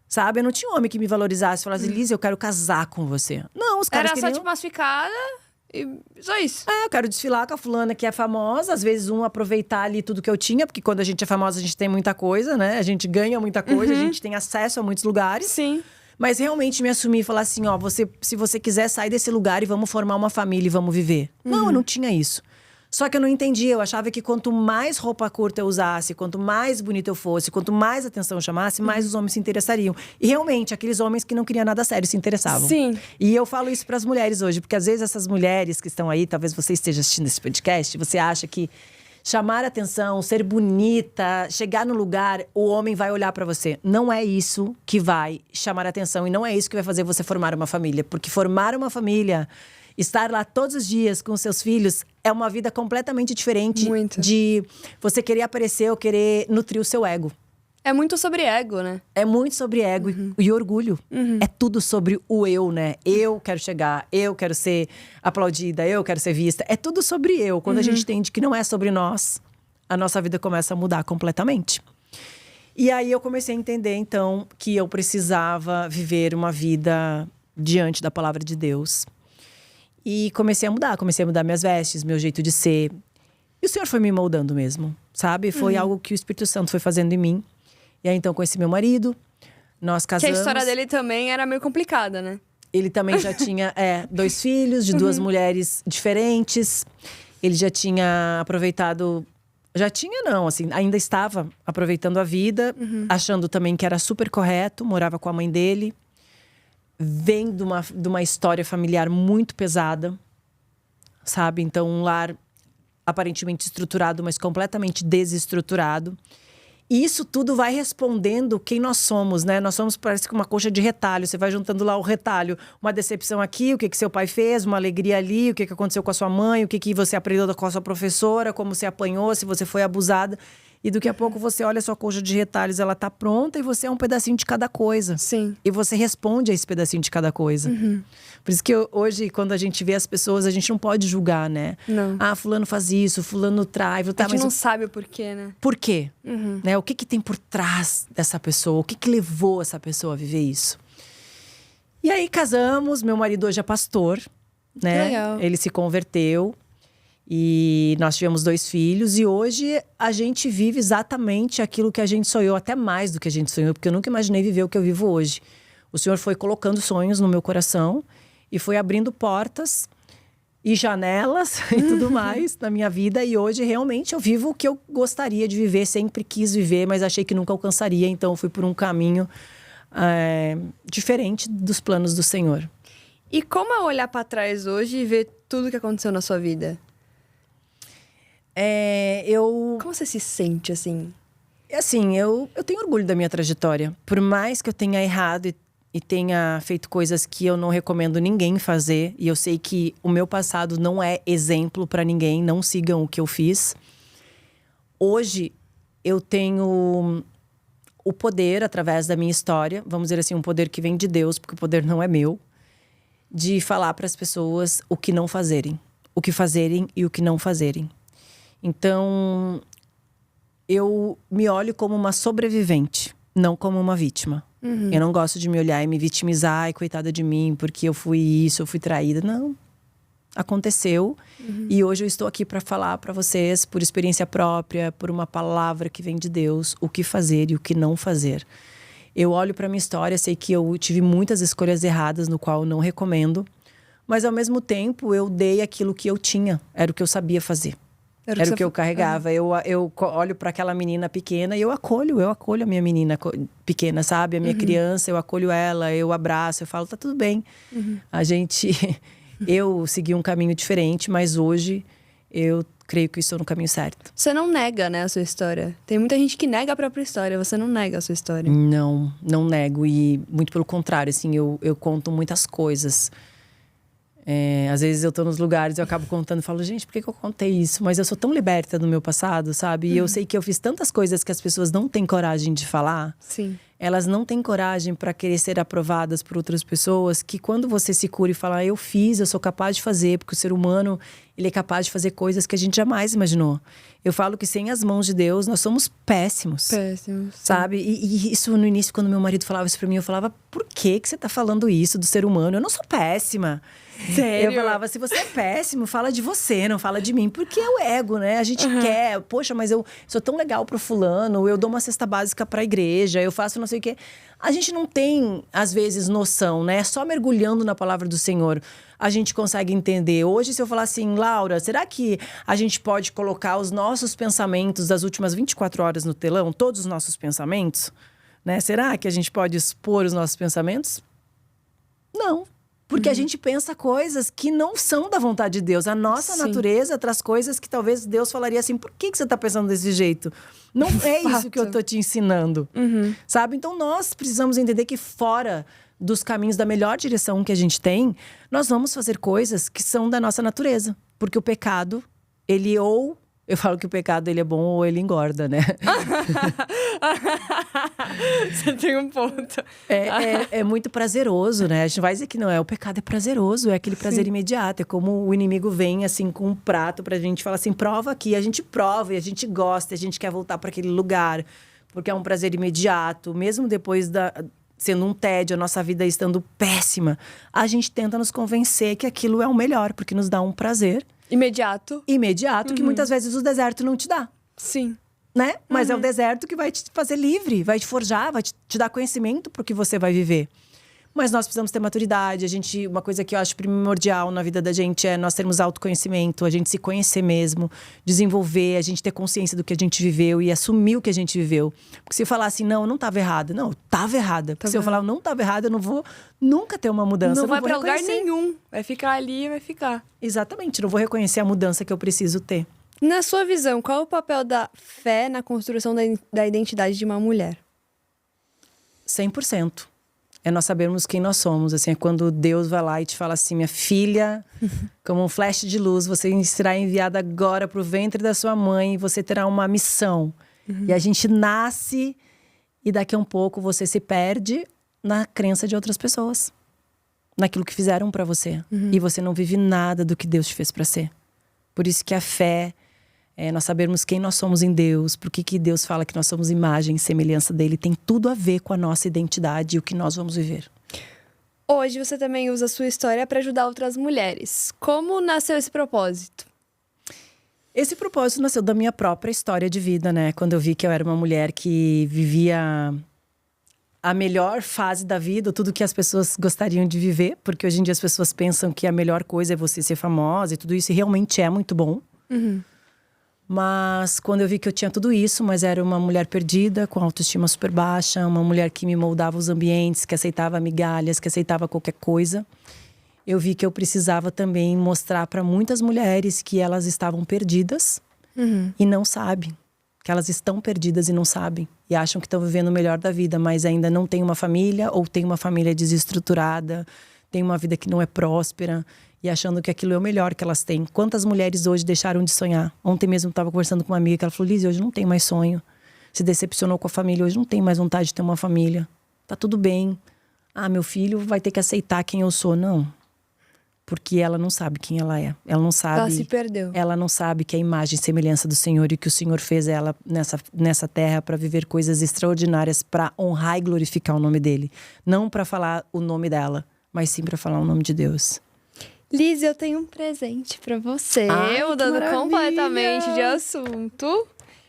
Sabe? Eu não tinha um homem que me valorizasse e falasse, Lizzy, eu quero casar com você. Não, os caras queriam… Era só te massificada e só isso. Eu quero desfilar com a fulana que é famosa. Às vezes aproveitar ali tudo que eu tinha. Porque quando a gente é famosa, a gente tem muita coisa, né? A gente ganha muita coisa, a gente tem acesso a muitos lugares. Sim. Mas realmente me assumir e falar assim, se você quiser, sai desse lugar e vamos formar uma família e vamos viver. Não, eu não tinha isso. Só que eu não entendia, eu achava que quanto mais roupa curta eu usasse, quanto mais bonita eu fosse, quanto mais atenção eu chamasse, mais os homens se interessariam. E realmente, aqueles homens que não queriam nada sério se interessavam. Sim. E eu falo isso para as mulheres hoje, porque às vezes essas mulheres que estão aí, talvez você esteja assistindo esse podcast, você acha que chamar atenção, ser bonita, chegar no lugar, o homem vai olhar para você. Não é isso que vai chamar atenção e não é isso que vai fazer você formar uma família. Porque formar uma família… Estar lá todos os dias com os seus filhos é uma vida completamente diferente de você querer aparecer ou querer nutrir o seu ego. É muito sobre ego, né? É muito sobre ego e orgulho. É tudo sobre o eu, né? Eu quero chegar, eu quero ser aplaudida, eu quero ser vista. É tudo sobre eu. Quando a gente entende que não é sobre nós, a nossa vida começa a mudar completamente. E aí eu comecei a entender, então, que eu precisava viver uma vida diante da palavra de Deus. E comecei a mudar minhas vestes, meu jeito de ser. E o Senhor foi me moldando mesmo, sabe? Foi algo que o Espírito Santo foi fazendo em mim. E aí, então, conheci meu marido, nós casamos. Que a história dele também era meio complicada, né? Ele também já tinha 2 filhos de 2 mulheres diferentes. Ele já tinha aproveitado… Já tinha não, assim, ainda estava aproveitando a vida. Achando também que era super correto. Morava com a mãe dele. Vem de uma história familiar muito pesada. Sabe? Então, um lar aparentemente estruturado, mas completamente desestruturado. E isso tudo vai respondendo quem nós somos, né? Nós somos, parece que uma coxa de retalho. Você vai juntando lá o retalho. Uma decepção aqui, o que seu pai fez. Uma alegria ali, o que aconteceu com a sua mãe. O que você aprendeu com a sua professora. Como você apanhou, se você foi abusada. E daqui a pouco você olha a sua coxa de retalhos. Ela tá pronta e você é um pedacinho de cada coisa. Sim. E você responde a esse pedacinho de cada coisa. Por isso que hoje, quando a gente vê as pessoas, a gente não pode julgar, né? Não. Ah, fulano faz isso, fulano trai. A gente não sabe o porquê, né? Por quê? Né? O que tem por trás dessa pessoa? O que levou essa pessoa a viver isso? E aí casamos, meu marido hoje é pastor, né? Que legal. Ele se converteu e nós tivemos 2 filhos. E hoje a gente vive exatamente aquilo que a gente sonhou, até mais do que a gente sonhou, porque eu nunca imaginei viver o que eu vivo hoje. O Senhor foi colocando sonhos no meu coração e foi abrindo portas e janelas e tudo mais na minha vida. E hoje, realmente, eu vivo o que eu gostaria de viver. Sempre quis viver, mas achei que nunca alcançaria. Então, eu fui por um caminho diferente dos planos do Senhor. E como é olhar pra trás hoje e ver tudo que aconteceu na sua vida? Como você se sente, assim? Assim, eu tenho orgulho da minha trajetória. Por mais que eu tenha errado e tenha feito coisas que eu não recomendo ninguém fazer. E eu sei que o meu passado não é exemplo para ninguém. Não sigam o que eu fiz. Hoje, eu tenho o poder, através da minha história. Vamos dizer assim, um poder que vem de Deus, porque o poder não é meu. De falar para as pessoas o que não fazerem. O que fazerem e o que não fazerem. Então, eu me olho como uma sobrevivente, não como uma vítima. Eu não gosto de me olhar e me vitimizar. Ai, coitada de mim, porque eu fui isso, eu fui traída. Não. Aconteceu. E hoje eu estou aqui para falar para vocês, por experiência própria, por uma palavra que vem de Deus, o que fazer e o que não fazer. Eu olho para minha história, sei que eu tive muitas escolhas erradas, no qual eu não recomendo. Mas, ao mesmo tempo, eu dei aquilo que eu tinha. Era o que eu sabia fazer. Era o que eu carregava. Eu olho para aquela menina pequena e eu acolho a minha menina pequena, sabe? A minha criança, eu acolho ela, eu abraço, eu falo, tá tudo bem. Eu segui um caminho diferente, mas hoje eu creio que estou no caminho certo. Você não nega, né, a sua história. Tem muita gente que nega a própria história, você não nega a sua história. Não nego. E muito pelo contrário, assim, eu conto muitas coisas. Às vezes eu tô nos lugares, eu acabo contando e falo, gente, por que eu contei isso? Mas eu sou tão liberta do meu passado, sabe? E eu sei que eu fiz tantas coisas que as pessoas não têm coragem de falar. Sim. Elas não têm coragem para querer ser aprovadas por outras pessoas. Que quando você se cura e fala, eu fiz, eu sou capaz de fazer. Porque o ser humano, ele é capaz de fazer coisas que a gente jamais imaginou. Eu falo que sem as mãos de Deus, nós somos péssimos. Péssimos. Sabe? E isso no início, quando meu marido falava isso pra mim, eu falava, por que você tá falando isso do ser humano? Eu não sou péssima. Sério? Eu falava, se você é péssimo, fala de você, não fala de mim. Porque é o ego, né? A gente quer, poxa, mas eu sou tão legal pro fulano, eu dou uma cesta básica pra igreja, eu faço não sei o quê. A gente não tem, às vezes, noção, né? Só mergulhando na palavra do Senhor a gente consegue entender. Hoje, se eu falar assim, Laura, será que a gente pode colocar os nossos pensamentos das últimas 24 horas no telão? Todos os nossos pensamentos? Né? Será que a gente pode expor os nossos pensamentos? Não. Porque a gente pensa coisas que não são da vontade de Deus. A nossa natureza traz coisas que talvez Deus falaria assim, por que você está pensando desse jeito? Não é isso que eu estou te ensinando. Sabe? Então, nós precisamos entender que fora dos caminhos da melhor direção que a gente tem, nós vamos fazer coisas que são da nossa natureza. Porque o pecado, ele ou Eu falo que o pecado, ele é bom ou ele engorda, né? Você tem um ponto. É muito prazeroso, né? A gente vai dizer que não é. O pecado é prazeroso, é aquele prazer imediato. É como o inimigo vem, assim, com um prato pra gente falar assim, prova aqui. A gente prova e a gente gosta, a gente quer voltar para aquele lugar. Porque é um prazer imediato. Mesmo depois sendo um tédio, a nossa vida estando péssima, a gente tenta nos convencer que aquilo é o melhor, porque nos dá um prazer Imediato. que muitas vezes o deserto não te dá, Sim. né? Mas é o deserto que vai te fazer livre, vai te forjar, vai te dar conhecimento pro que você vai viver. Mas nós precisamos ter maturidade. Uma coisa que eu acho primordial na vida da gente é nós termos autoconhecimento, a gente se conhecer mesmo, desenvolver, a gente ter consciência do que a gente viveu e assumir o que a gente viveu. Porque se eu falar assim, não, eu não estava errada. Não, eu estava errada. Porque se eu falar, eu não estava errada, eu não vou nunca ter uma mudança. Não vai vou pra lugar reconhecer. nenhum. Vai ficar ali e vai ficar. Exatamente, não vou reconhecer a mudança que eu preciso ter. Na sua visão, qual é o papel da fé na construção da identidade de uma mulher? 100%. É nós sabermos quem nós somos. Assim, é quando Deus vai lá e te fala assim, minha filha, como um flash de luz, você será enviada agora para o ventre da sua mãe e você terá uma missão. E a gente nasce e daqui a um pouco você se perde na crença de outras pessoas. Naquilo que fizeram para você. E você não vive nada do que Deus te fez para ser. Por isso que a fé é nós sabermos quem nós somos em Deus, por que Deus fala que nós somos imagem e semelhança dele, tem tudo a ver com a nossa identidade e o que nós vamos viver. Hoje você também usa a sua história para ajudar outras mulheres. Como nasceu esse propósito? Esse propósito nasceu da minha própria história de vida, né? Quando eu vi que eu era uma mulher que vivia a melhor fase da vida, tudo que as pessoas gostariam de viver, porque hoje em dia as pessoas pensam que a melhor coisa é você ser famosa e tudo isso, e realmente é muito bom. Mas quando eu vi que eu tinha tudo isso, mas era uma mulher perdida, com autoestima super baixa, uma mulher que me moldava os ambientes, que aceitava migalhas, que aceitava qualquer coisa, eu vi que eu precisava também mostrar para muitas mulheres que elas estavam perdidas e não sabem. Que elas estão perdidas e não sabem. E acham que estão vivendo o melhor da vida, mas ainda não tem uma família, ou tem uma família desestruturada, tem uma vida que não é próspera, e achando que aquilo é o melhor que elas têm. Quantas mulheres hoje deixaram de sonhar? Ontem mesmo eu estava conversando com uma amiga que ela falou, Liz, hoje não tem mais sonho. Se decepcionou com a família, hoje não tem mais vontade de ter uma família. Tá tudo bem. Ah, meu filho vai ter que aceitar quem eu sou. Não. Porque ela não sabe quem ela é. Ela não sabe. Ela se perdeu. Ela não sabe que é a imagem e semelhança do Senhor e que o Senhor fez ela nessa terra para viver coisas extraordinárias, para honrar e glorificar o nome dele. Não para falar o nome dela, mas sim para falar o nome de Deus. Liz, eu tenho um presente pra você. Ai, Mudando que maravilha! completamente de assunto.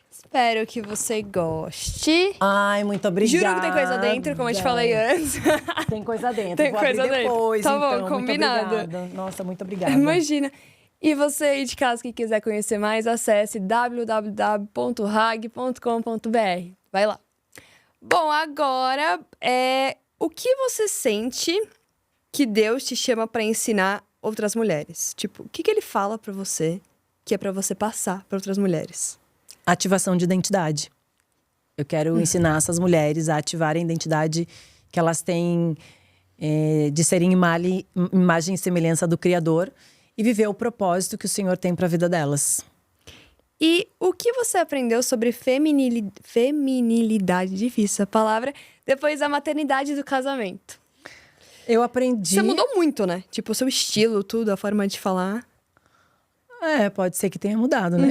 Espero que você goste. Ai, muito obrigada. Juro que tem coisa dentro, como eu te falei antes. Tem coisa dentro. Tem Vou coisa abrir dentro. depois, Tá bom, então. combinado. Muito obrigada. Nossa, muito obrigada. Imagina. E você aí de casa que quiser conhecer mais, acesse www.hag.com.br. Vai lá. Bom, agora, o que você sente que Deus te chama pra ensinar outras mulheres? Tipo, o que ele fala pra você que é pra você passar pra outras mulheres? Ativação de identidade. Eu quero ensinar essas mulheres a ativarem a identidade que elas têm de serem imagem e semelhança do Criador e viver o propósito que o Senhor tem para a vida delas. E o que você aprendeu sobre feminilidade, difícil essa palavra, depois da maternidade e do casamento? Eu aprendi... Você mudou muito, né? Tipo, o seu estilo, tudo, a forma de falar. Pode ser que tenha mudado, né?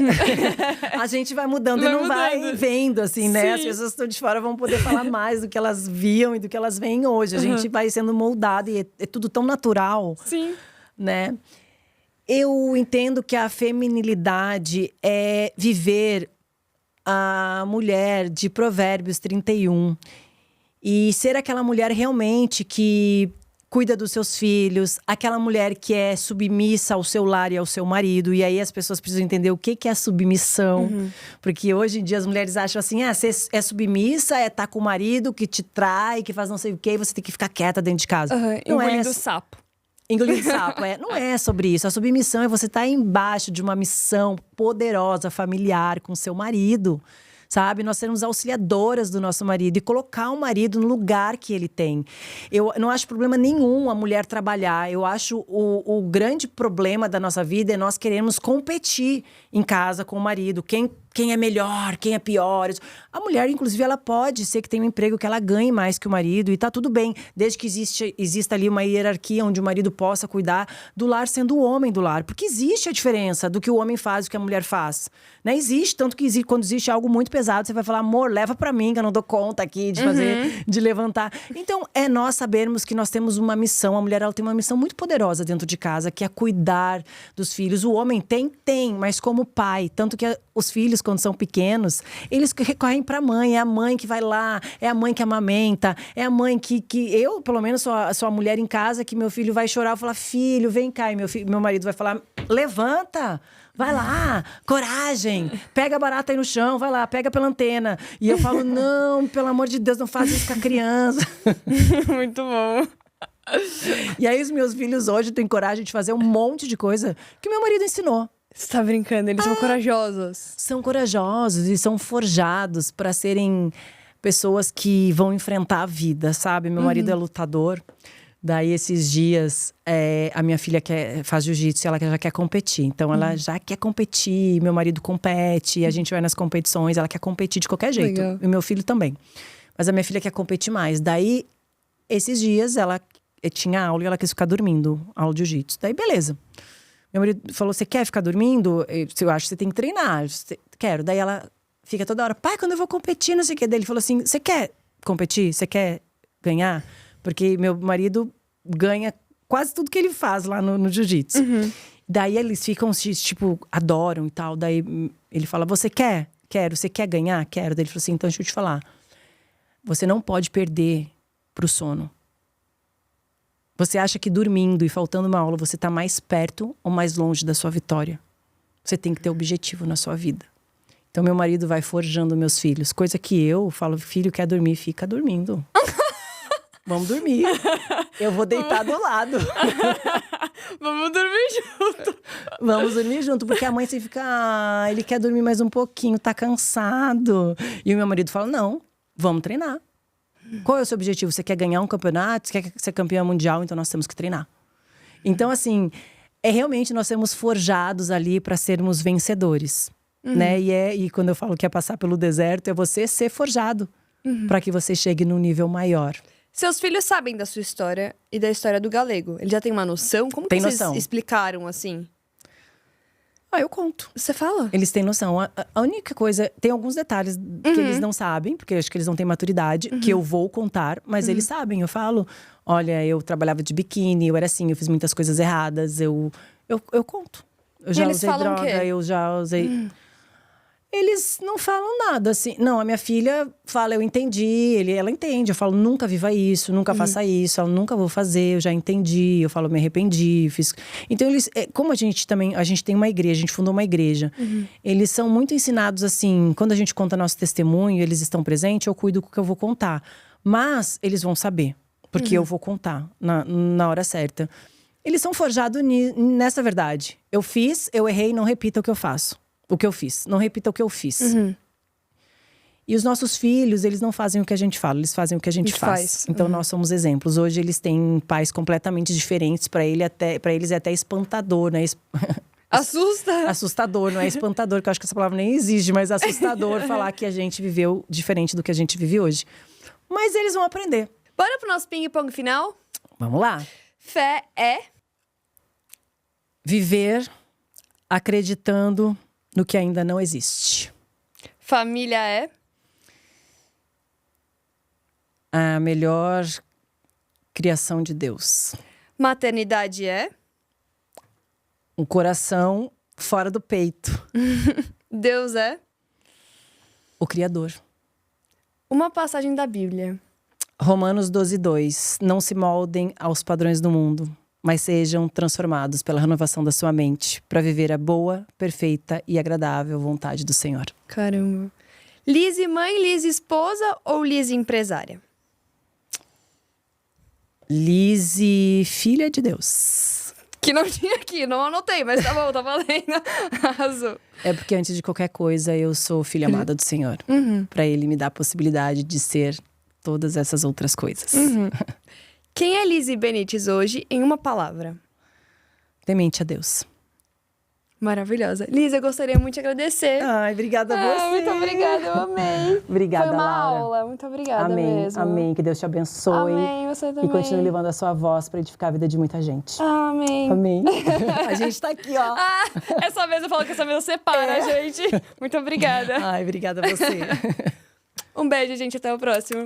A gente vai mudando e não vai vendo, assim, né? As pessoas que estão de fora vão poder falar mais do que elas viam e do que elas veem hoje. A gente vai sendo moldado e é tudo tão natural. Sim. Né? Eu entendo que a feminilidade é viver a mulher de Provérbios 31. E ser aquela mulher realmente que cuida dos seus filhos, aquela mulher que é submissa ao seu lar e ao seu marido. E aí as pessoas precisam entender o que é submissão. Porque hoje em dia as mulheres acham assim, você é submissa, tá com o marido que te trai, que faz não sei o quê, e você tem que ficar quieta dentro de casa. Não engolindo sapo. Engolindo sapo, não é sobre isso. A submissão é você estar embaixo de uma missão poderosa, familiar, com seu marido. sabe? Nós sermos auxiliadoras do nosso marido e colocar o marido no lugar que ele tem. Eu não acho problema nenhum a mulher trabalhar. Eu acho o grande problema da nossa vida é nós queremos competir em casa com o marido. Quem é melhor, quem é pior. A mulher, inclusive, ela pode ser que tenha um emprego que ela ganhe mais que o marido e tá tudo bem, desde que exista ali uma hierarquia onde o marido possa cuidar do lar sendo o homem do lar. Porque existe a diferença do que o homem faz e do que a mulher faz. Né? Existe, tanto que quando existe algo muito pesado, você vai falar, amor, leva pra mim, que eu não dou conta aqui de fazer, de levantar. Então, é nós sabermos que nós temos uma missão, a mulher ela tem uma missão muito poderosa dentro de casa, que é cuidar dos filhos. O homem tem, mas como pai. Tanto que os filhos, quando são pequenos, eles recorrem pra mãe. É a mãe que vai lá, é a mãe que amamenta, é a mãe que eu, pelo menos, sou a mulher em casa que meu filho vai chorar, eu falo, filho, vem cá. E meu marido vai falar, levanta! Vai lá, coragem, pega a barata aí no chão, vai lá, pega pela antena. E eu falo, não, pelo amor de Deus, não faz isso com a criança. Muito bom. E aí os meus filhos hoje têm coragem de fazer um monte de coisa que meu marido ensinou. Você tá brincando, eles são corajosos. São corajosos e são forjados para serem pessoas que vão enfrentar a vida, sabe? Meu marido é lutador. Daí, esses dias, a minha filha faz jiu-jitsu e ela já quer competir. Então, ela já quer competir, meu marido compete, a gente vai nas competições, ela quer competir de qualquer jeito. Legal. E meu filho também. Mas a minha filha quer competir mais. Daí, esses dias, ela tinha aula e ela quis ficar dormindo, aula de jiu-jitsu. Daí, beleza. Meu marido falou, você quer ficar dormindo? Eu acho que você tem que treinar. Quero. Daí, ela fica toda hora, pai, quando eu vou competir, não sei o quê. Daí, ele falou assim, você quer competir? Você quer ganhar? Porque meu marido ganha quase tudo que ele faz lá no jiu-jitsu. Daí eles ficam, tipo, adoram e tal. Daí ele fala, você quer? Quero. Você quer ganhar? Quero. Daí ele falou assim, então deixa eu te falar. Você não pode perder pro sono. Você acha que dormindo e faltando uma aula, você tá mais perto ou mais longe da sua vitória? Você tem que ter objetivo na sua vida. Então meu marido vai forjando meus filhos. Coisa que eu falo, filho, quer dormir? Fica dormindo. Vamos dormir. Eu vou deitar do lado. Vamos dormir junto. Vamos dormir junto. Porque a mãe sempre fica… ele quer dormir mais um pouquinho, tá cansado. E o meu marido fala, não, vamos treinar. Qual é o seu objetivo? Você quer ganhar um campeonato? Você quer ser campeã mundial? Então nós temos que treinar. Então assim, realmente nós sermos forjados ali para sermos vencedores. Né? E quando eu falo que é passar pelo deserto, é você ser forjado. Para que você chegue num nível maior. Seus filhos sabem da sua história e da história do galego. Eles já têm uma noção? Como Tem que vocês noção. explicaram, assim? Eu conto. Você fala? Eles têm noção. A única coisa… tem alguns detalhes que eles não sabem. Porque eu acho que eles não têm maturidade. Que eu vou contar, mas eles sabem. Eu falo, olha, eu trabalhava de biquíni. Eu era assim, eu fiz muitas coisas erradas. Eu conto. Eu já eles usei falam o droga, quê? eu já usei… Eles não falam nada, assim. Não, a minha filha fala, eu entendi. Ela entende. Eu falo, nunca viva isso, nunca faça isso. Eu nunca vou fazer, eu já entendi. Eu falo, me arrependi, fiz… Então, eles… como a gente tem uma igreja, a gente fundou uma igreja. Eles são muito ensinados, assim… quando a gente conta nosso testemunho, eles estão presentes, eu cuido com o que eu vou contar. Mas, eles vão saber. Porque eu vou contar na hora certa. Eles são forjados nessa verdade. Eu fiz, eu errei, não repita o que eu faço. O que eu fiz. Não repita o que eu fiz. E os nossos filhos, eles não fazem o que a gente fala, eles fazem o que a gente faz. Então, nós somos exemplos. Hoje, eles têm pais completamente diferentes. Para eles é até espantador, né? Assusta! Assustador, não é espantador, que eu acho que essa palavra nem existe. Mas assustador falar que a gente viveu diferente do que a gente vive hoje. Mas eles vão aprender. Bora pro nosso ping-pong final? Vamos lá. Fé é… Viver acreditando no que ainda não existe. Família é… A melhor criação de Deus. Maternidade é… Um coração fora do peito. Deus é… O Criador. Uma passagem da Bíblia. Romanos 12:2. Não se moldem aos padrões do mundo, mas sejam transformados pela renovação da sua mente, para viver a boa, perfeita e agradável vontade do Senhor. Caramba. Lise mãe, Lise esposa ou Lise empresária? Lise, filha de Deus. Que não tinha aqui, não anotei, mas tá bom, tá valendo. Arrasou. É porque antes de qualquer coisa, eu sou filha amada do Senhor. Pra Ele me dar a possibilidade de ser todas essas outras coisas. Quem é Lizzy Benítez hoje em uma palavra? Temente a Deus. Maravilhosa. Liz, eu gostaria muito de agradecer. Ai, obrigada a você. Muito obrigada, eu amei. Obrigada, Foi uma Laura. aula, muito obrigada Amém, mesmo. amém. Que Deus te abençoe. Amém, você também. E continue levando a sua voz para edificar a vida de muita gente. Amém. Amém. A gente tá aqui, ó. Essa vez eu falo que essa vez você para, gente. Muito obrigada. Ai, obrigada a você. Um beijo, gente. Até o próximo.